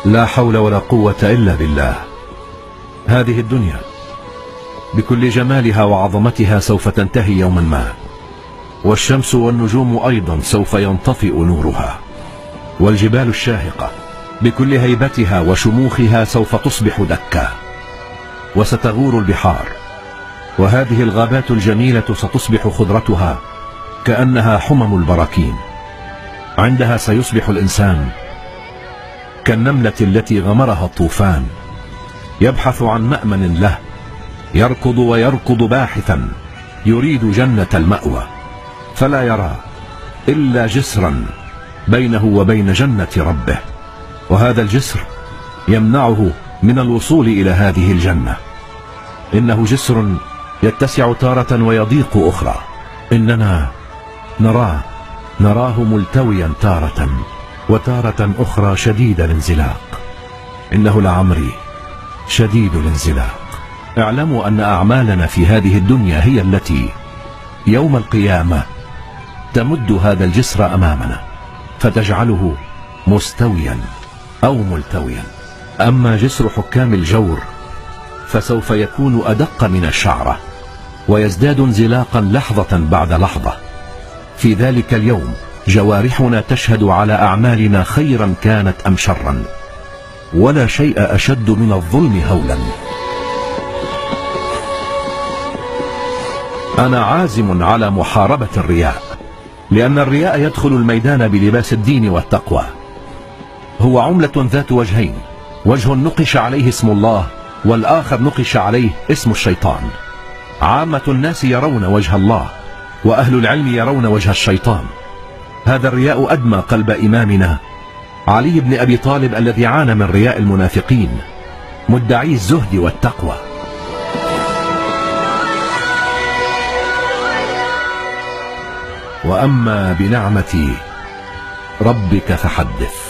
لا حول ولا قوة إلا بالله. هذه الدنيا بكل جمالها وعظمتها سوف تنتهي يوما ما، والشمس والنجوم أيضا سوف ينطفئ نورها، والجبال الشاهقة بكل هيبتها وشموخها سوف تصبح دكا، وستغور البحار، وهذه الغابات الجميلة ستصبح خضرتها كأنها حمم البراكين. عندها سيصبح الإنسان كالنملة التي غمرها الطوفان، يبحث عن مأمن له، يركض ويركض باحثا، يريد جنة المأوى، فلا يرى إلا جسرا بينه وبين جنة ربه، وهذا الجسر يمنعه من الوصول إلى هذه الجنة. إنه جسر يتسع تارة ويضيق أخرى. إننا نراه ملتويا تارة، وتارة أخرى شديد الانزلاق. إنه لعمري شديد الانزلاق. اعلموا أن أعمالنا في هذه الدنيا هي التي يوم القيامة تمد هذا الجسر أمامنا فتجعله مستويا أو ملتويا. أما جسر حكام الجور فسوف يكون أدق من الشعرة، ويزداد انزلاقا لحظة بعد لحظة. في ذلك اليوم جوارحنا تشهد على أعمالنا خيرا كانت أم شرا، ولا شيء أشد من الظلم هولا. أنا عازم على محاربة الرياء، لأن الرياء يدخل الميدان بلباس الدين والتقوى. هو عملة ذات وجهين، وجه نقش عليه اسم الله، والآخر نقش عليه اسم الشيطان. عامة الناس يرون وجه الله، وأهل العلم يرون وجه الشيطان. هذا الرياء أدمى قلب إمامنا علي بن أبي طالب، الذي عانى من رياء المنافقين مدعي الزهد والتقوى. وأما بنعمة ربك فحدث.